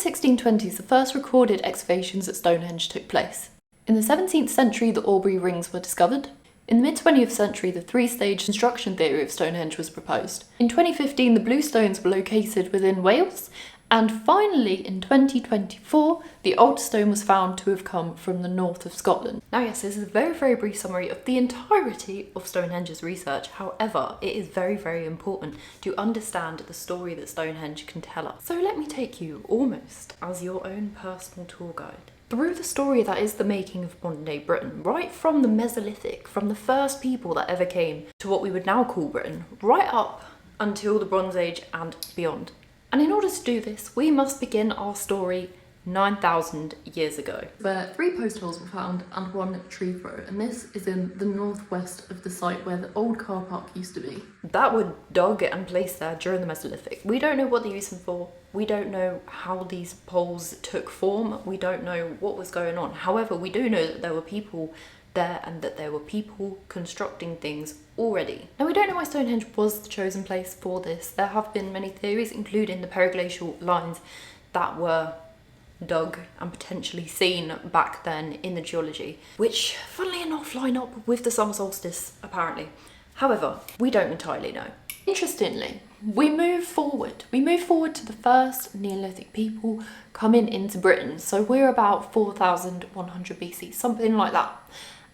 1620s, the first recorded excavations at Stonehenge took place. In the 17th century, the Aubrey rings were discovered. In the mid-20th century, the three-stage construction theory of Stonehenge was proposed. In 2015, the blue stones were located within Wales. And finally, in 2024, the old stone was found to have come from the north of Scotland. Now yes, this is a very, very brief summary of the entirety of Stonehenge's research. However, it is very, very important to understand the story that Stonehenge can tell us. So let me take you almost as your own personal tour guide through the story that is the making of modern-day Britain, right from the Mesolithic, from the first people that ever came to what we would now call Britain, right up until the Bronze Age and beyond. And in order to do this, we must begin our story 9,000 years ago, where 3 post holes were found and 1 tree throw, and this is in the northwest of the site where the old car park used to be. That were dug and placed there during the Mesolithic. We don't know what they used them for. We don't know how these poles took form. We don't know what was going on. However, we do know that there were people there and that there were people constructing things already. Now, we don't know why Stonehenge was the chosen place for this. There have been many theories, including the periglacial lines that were dug and potentially seen back then in the geology, which funnily enough line up with the summer solstice apparently. However, we don't entirely know. Interestingly, we move forward to the first Neolithic people coming into Britain. So we're about 4,100 BC, something like that.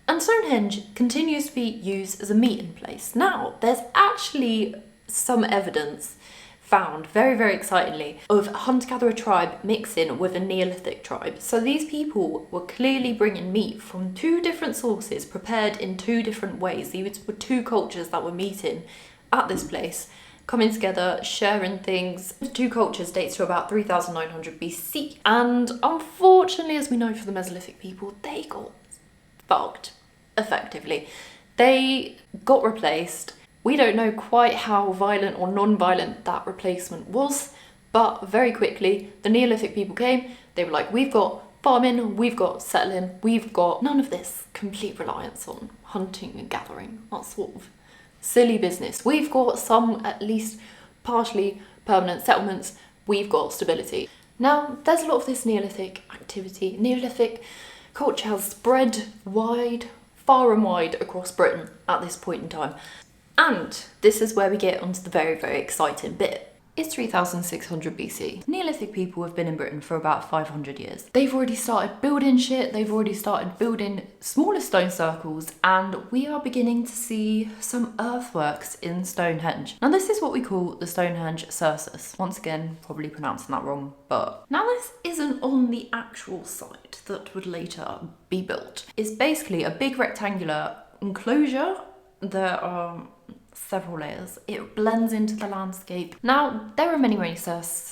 And Stonehenge continues to be used as a meeting place. Now, there's actually some evidence found, very, very excitingly, of a hunter-gatherer tribe mixing with a Neolithic tribe. So these people were clearly bringing meat from 2 different sources, prepared in 2 different ways. These were 2 cultures that were meeting at this place, coming together, sharing things. The 2 cultures dates to about 3,900 BC. And unfortunately, as we know for the Mesolithic people, they got fucked, effectively. They got replaced. We don't know quite how violent or non-violent that replacement was, but very quickly the Neolithic people came. They were like, we've got farming, we've got settling, we've got none of this complete reliance on hunting and gathering. That's sort of silly business. We've got some at least partially permanent settlements, we've got stability. Now, there's a lot of this Neolithic activity. Neolithic culture has spread far and wide across Britain at this point in time. And this is where we get onto the very, very exciting bit. It's 3,600 BC. Neolithic people have been in Britain for about 500 years. They've already started building shit, they've already started building smaller stone circles, and we are beginning to see some earthworks in Stonehenge. Now, this is what we call the Stonehenge Circus. Once again, probably pronouncing that wrong, but now this isn't on the actual site that would later be built. It's basically a big rectangular enclosure. There are several layers. It blends into the landscape. Now, there are many circi.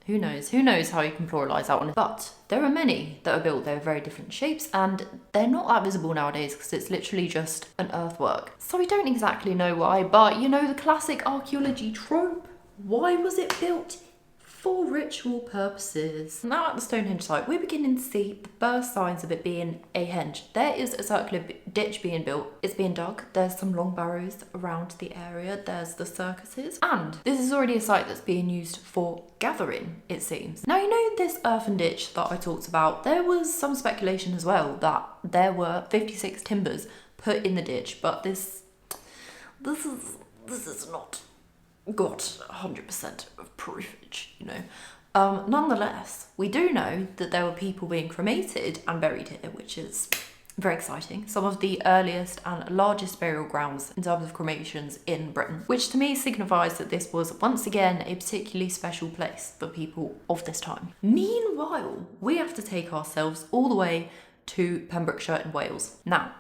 Who knows how you can pluralize that one. But there are many that are built. They're very different shapes, and they're not that visible nowadays because it's literally just an earthwork. So we don't exactly know why, but you know the classic archaeology trope. Why was it built? For ritual purposes. Now at the Stonehenge site, we're beginning to see the first signs of it being a henge. There is a circular ditch being built. It's being dug. There's some long barrows around the area. There's the circuses. And this is already a site that's being used for gathering, it seems. Now, you know this earthen ditch that I talked about? There was some speculation as well that there were 56 timbers put in the ditch, but this is not got 100% of proofage, you know. Nonetheless, we do know that there were people being cremated and buried here, which is very exciting. Some of the earliest and largest burial grounds in terms of cremations in Britain, which to me signifies that this was once again a particularly special place for people of this time. Meanwhile, we have to take ourselves all the way to Pembrokeshire in Wales. Now,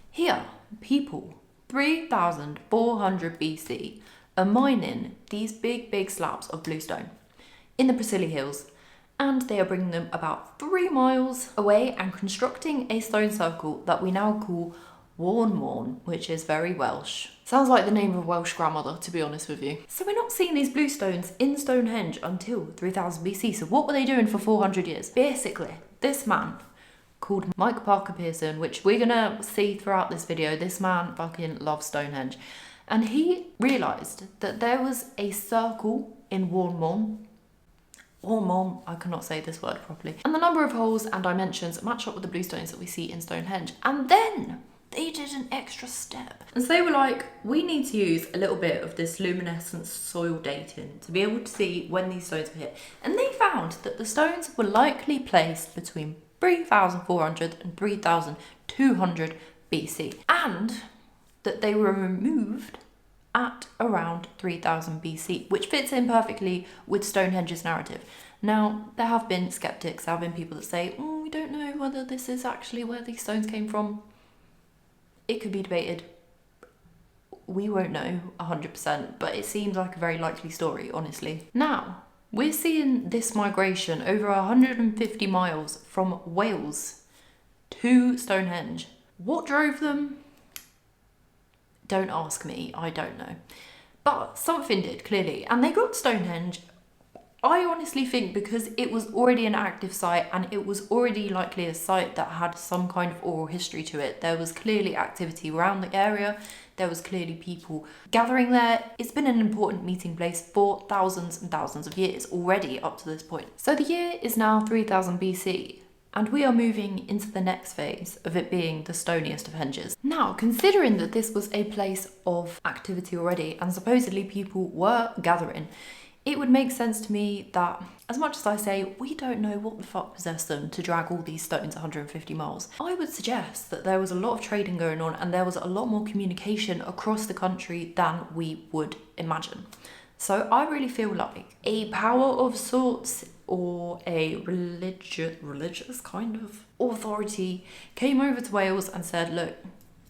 here, people, 3,400 BC, are mining these big slabs of bluestone in the Presili Hills, and they are bringing them about 3 miles away and constructing a stone circle that we now call Warn, which is very Welsh. Sounds like the name of a Welsh grandmother, to be honest with you. So we're not seeing these bluestones in Stonehenge until 3000 BC. So what were they doing for 400 years? Basically, this man called Mike Parker Pearson, which we're gonna see throughout this video, this man fucking loves Stonehenge. And he realised that there was a circle in Warnmon. Warnmon, I cannot say this word properly. And the number of holes and dimensions match up with the bluestones that we see in Stonehenge. And then they did an extra step. And so they were like, we need to use a little bit of this luminescent soil dating to be able to see when these stones were hit. And they found that the stones were likely placed between 3,400 and 3,200 BC. And that they were removed at around 3000 BC, which fits in perfectly with Stonehenge's narrative. Now, there have been skeptics, there have been people that say, we don't know whether this is actually where these stones came from. It could be debated. We won't know 100%, but it seems like a very likely story, honestly. Now, we're seeing this migration over 150 miles from Wales to Stonehenge. What drove them? Don't ask me, I don't know. But something did, clearly. And they got Stonehenge, I honestly think, because it was already an active site and it was already likely a site that had some kind of oral history to it. There was clearly activity around the area. There was clearly people gathering there. It's been an important meeting place for thousands and thousands of years already up to this point. So the year is now 3000 BC. And we are moving into the next phase of it being the stoniest of henges. Now, considering that this was a place of activity already and supposedly people were gathering, it would make sense to me that, as much as I say we don't know what the fuck possessed them to drag all these stones 150 miles, I would suggest that there was a lot of trading going on and there was a lot more communication across the country than we would imagine. So I really feel like a power of sorts or a religious kind of authority came over to Wales and said, look,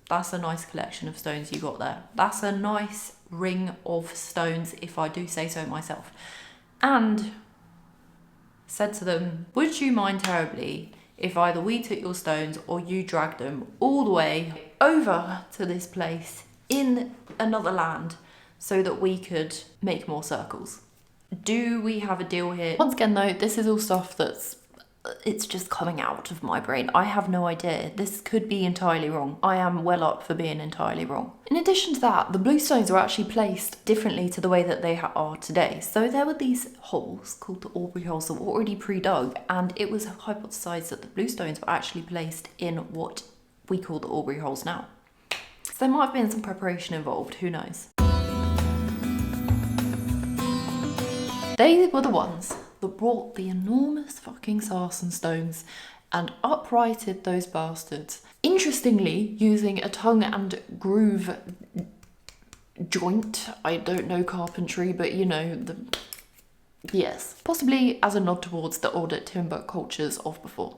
that's a nice collection of stones you got there. That's a nice ring of stones, if I do say so myself. And said to them, would you mind terribly if either we took your stones or you dragged them all the way over to this place in another land so that we could make more circles? Do we have a deal here? Once again though, this is all stuff it's just coming out of my brain. I have no idea. This could be entirely wrong. I am well up for being entirely wrong. In addition to that, the bluestones were actually placed differently to the way that they are today. So there were these holes called the Aubrey holes that were already pre-dug, and it was hypothesized that the bluestones were actually placed in what we call the Aubrey holes now. So there might have been some preparation involved, who knows? They were the ones that brought the enormous fucking sarsen stones and uprighted those bastards. Interestingly, using a tongue and groove joint. I don't know carpentry, but you know, yes. Possibly as a nod towards the older timber cultures of before.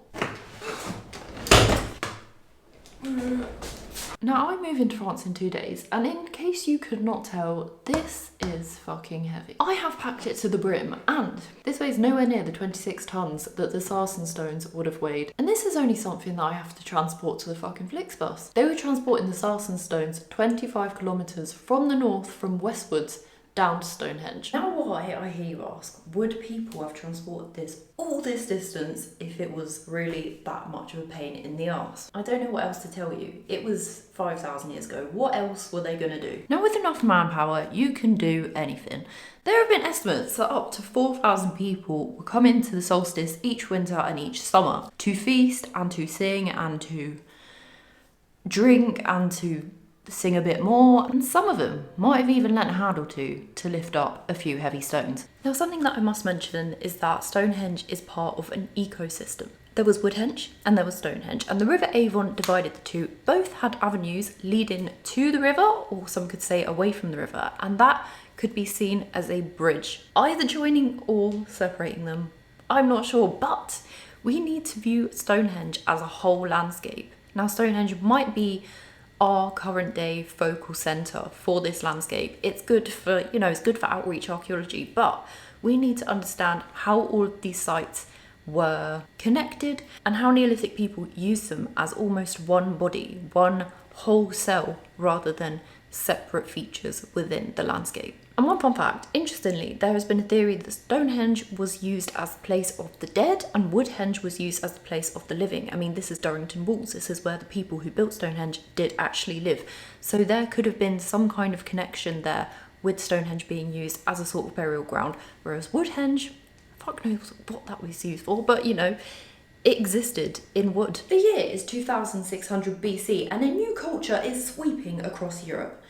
Now, I move into France in 2 days, and in case you could not tell, this is fucking heavy. I have packed it to the brim, and this weighs nowhere near the 26 tons that the sarsen stones would have weighed. And this is only something that I have to transport to the fucking Flixbus. They were transporting the sarsen stones 25 kilometres from the north, from westwards, down to Stonehenge. Now why, I hear you ask, would people have transported all this distance if it was really that much of a pain in the arse? I don't know what else to tell you. It was 5,000 years ago. What else were they going to do? Now with enough manpower, you can do anything. There have been estimates that up to 4,000 people will come into the solstice each winter and each summer to feast and to sing and to drink and to sing a bit more, and some of them might have even lent a hand or two to lift up a few heavy stones. Now, something that I must mention is that Stonehenge is part of an ecosystem. There was Woodhenge and there was Stonehenge, and the River Avon divided the two. Both had avenues leading to the river, or some could say away from the river, and that could be seen as a bridge, either joining or separating them. I'm not sure, but we need to view Stonehenge as a whole landscape. Now, Stonehenge might be our current day focal centre for this landscape. It's good for, it's good for outreach archaeology, but we need to understand how all of these sites were connected and how Neolithic people used them as almost one body, one whole cell, rather than separate features within the landscape. And one fun fact, interestingly, there has been a theory that Stonehenge was used as the place of the dead and Woodhenge was used as the place of the living. I mean, this is Durrington Walls. This is where the people who built Stonehenge did actually live. So there could have been some kind of connection there with Stonehenge being used as a sort of burial ground, whereas Woodhenge, fuck knows what that was used for, but you know, it existed in wood. The year is 2600 BC and a new culture is sweeping across Europe.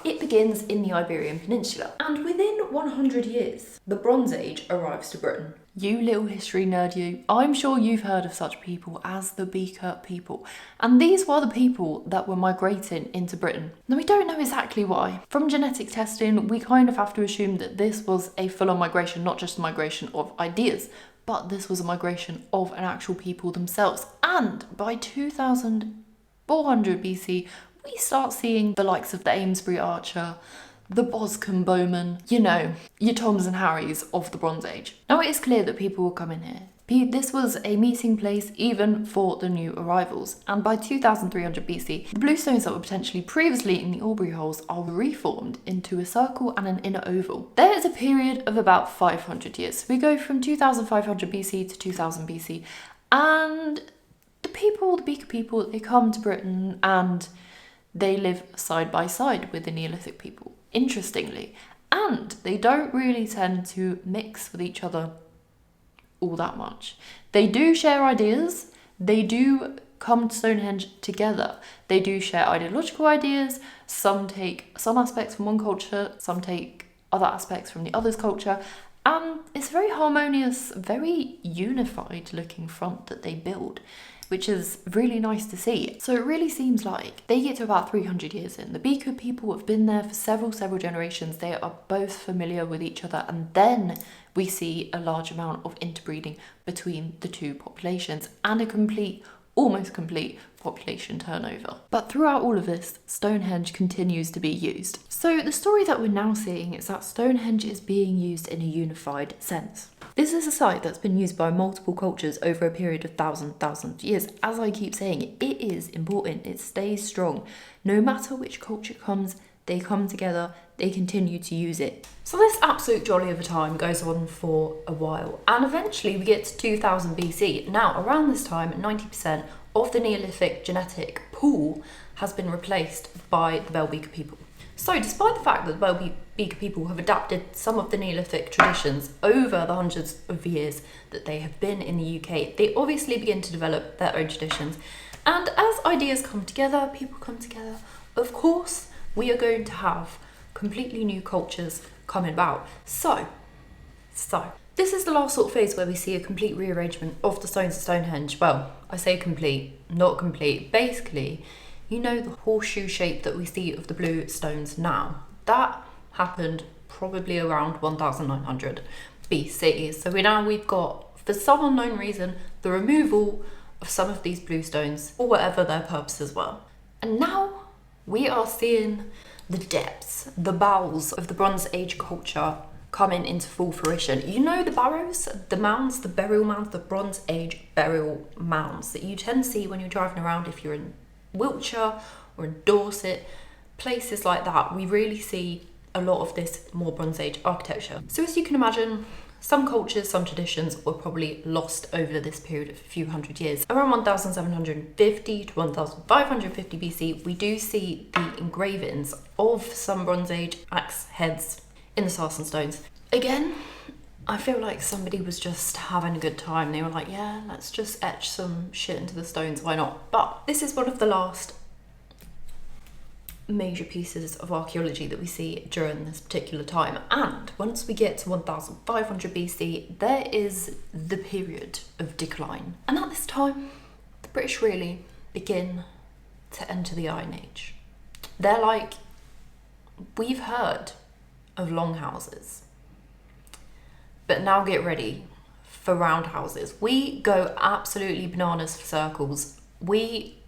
It begins in the Iberian Peninsula, and within 100 years, the Bronze Age arrives to Britain. You little history nerd you, I'm sure you've heard of such people as the Beaker people, and these were the people that were migrating into Britain. Now we don't know exactly why. From genetic testing, we kind of have to assume that this was a full-on migration, not just a migration of ideas, but this was a migration of an actual people themselves. And by 2400 BC, we start seeing the likes of the Amesbury Archer, the Boscombe Bowman, you know, your Toms and Harrys of the Bronze Age. Now it is clear that people will come in here. This was a meeting place even for the new arrivals, and by 2300 BC, the blue stones that were potentially previously in the Aubrey holes are reformed into a circle and an inner oval. There is a period of about 500 years. So we go from 2500 BC to 2000 BC, and the Beaker people, they come to Britain and they live side by side with the Neolithic people, interestingly, and they don't really tend to mix with each other all that much. They do share ideas, they do come to Stonehenge together, they do share ideological ideas, some take some aspects from one culture, some take other aspects from the other's culture, and it's a very harmonious, very unified looking front that they build, which is really nice to see. So it really seems like they get to about 300 years in. The Beaker people have been there for several generations. They are both familiar with each other, and then we see a large amount of interbreeding between the two populations and a almost complete population turnover. But throughout all of this, Stonehenge continues to be used. So the story that we're now seeing is that Stonehenge is being used in a unified sense. This is a site that's been used by multiple cultures over a period of thousand years. As I keep saying, it is important, it stays strong. No matter which culture comes, they come together, they continue to use it. So this absolute jolly of a time goes on for a while, and eventually we get to 2000 BC. Now, around this time, 90% of the Neolithic genetic pool has been replaced by the Bell Beaker people. So despite the fact that the Bell Beaker people have adapted some of the Neolithic traditions over the hundreds of years that they have been in the UK, they obviously begin to develop their own traditions. And as ideas come together, people come together, of course, we are going to have completely new cultures coming about. So, this is the last sort of phase where we see a complete rearrangement of the stones at Stonehenge. Well, I say complete, not complete. Basically, you know the horseshoe shape that we see of the blue stones now? That happened probably around 1900 BC. So we've got, for some unknown reason, the removal of some of these blue stones, or whatever their purposes were. And now we are seeing the depths, the bowels of the Bronze Age culture coming into full fruition. You know the barrows, the mounds, the burial mounds, the Bronze Age burial mounds that you tend to see when you're driving around if you're in Wiltshire or in Dorset, places like that. We really see a lot of this more Bronze Age architecture. So as you can imagine, some cultures, some traditions were probably lost over this period of a few hundred years. Around 1750 to 1550 BC, we do see the engravings of some Bronze Age axe heads in the sarsen stones. Again, I feel like somebody was just having a good time. They were like, yeah, let's just etch some shit into the stones, why not? But this is one of the last major pieces of archaeology that we see during this particular time. And once we get to 1500 BC, there is the period of decline. And at this time, the British really begin to enter the Iron Age. They're like, we've heard of longhouses, but now get ready for roundhouses. We go absolutely bananas for circles. We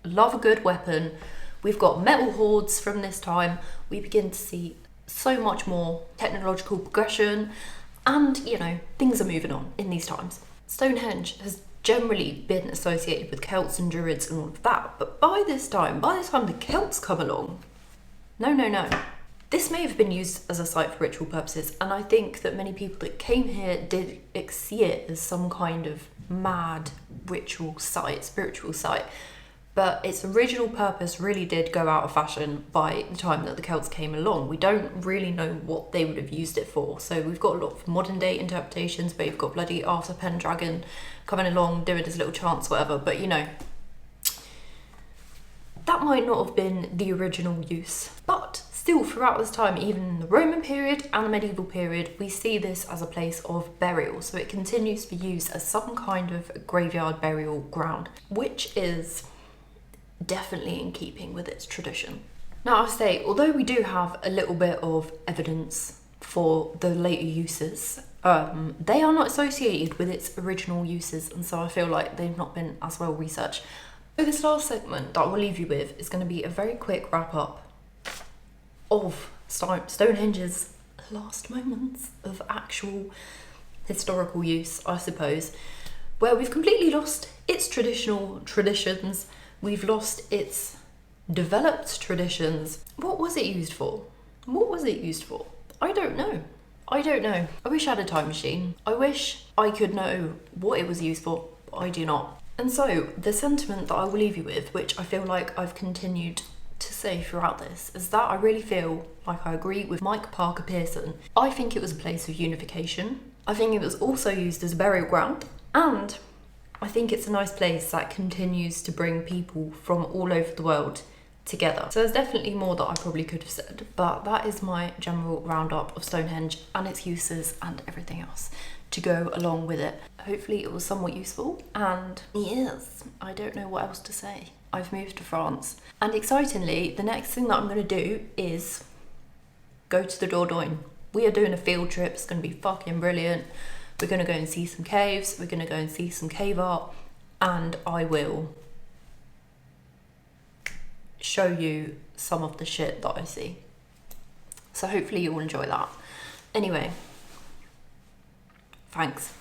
love a good weapon. We've got metal hoards from this time. We begin to see so much more technological progression, and you know, things are moving on in these times. Stonehenge has generally been associated with Celts and Druids and all of that, but by this time the Celts come along, no. This may have been used as a site for ritual purposes, and I think that many people that came here did see it as some kind of mad ritual site, spiritual site. but its original purpose really did go out of fashion by the time that the Celts came along. We don't really know what they would have used it for. So we've got a lot of modern day interpretations, but you've got bloody Arthur Pendragon coming along doing his little chants, whatever. But you know, that might not have been the original use. But still, throughout this time, even in the Roman period and the medieval period, we see this as a place of burial. So it continues to be used as some kind of graveyard burial ground, which is definitely in keeping with its tradition. Now, I'll say, although we do have a little bit of evidence for the later uses, they are not associated with its original uses, and so I feel like they've not been as well researched. So this last segment that I will leave you with is going to be a very quick wrap up of Stonehenge's last moments of actual historical use, I suppose, where we've completely lost its traditional traditions. We've lost its developed traditions. What was it used for? What was it used for? I don't know. I don't know. I wish I had a time machine. I wish I could know what it was used for, but I do not. And so the sentiment that I will leave you with, which I feel like I've continued to say throughout this, is that I really feel like I agree with Mike Parker Pearson. I think it was a place of unification. I think it was also used as a burial ground, and I think it's a nice place that continues to bring people from all over the world together. So there's definitely more that I probably could have said, but that is my general roundup of Stonehenge and its uses and everything else to go along with it. Hopefully it was somewhat useful, and yes, I don't know what else to say. I've moved to France, and excitingly, the next thing that I'm going to do is go to the Dordogne. We are doing a field trip. It's going to be fucking brilliant. We're going to go and see some caves, we're going to go and see some cave art, and I will show you some of the shit that I see. So hopefully you'll enjoy that. Anyway, thanks.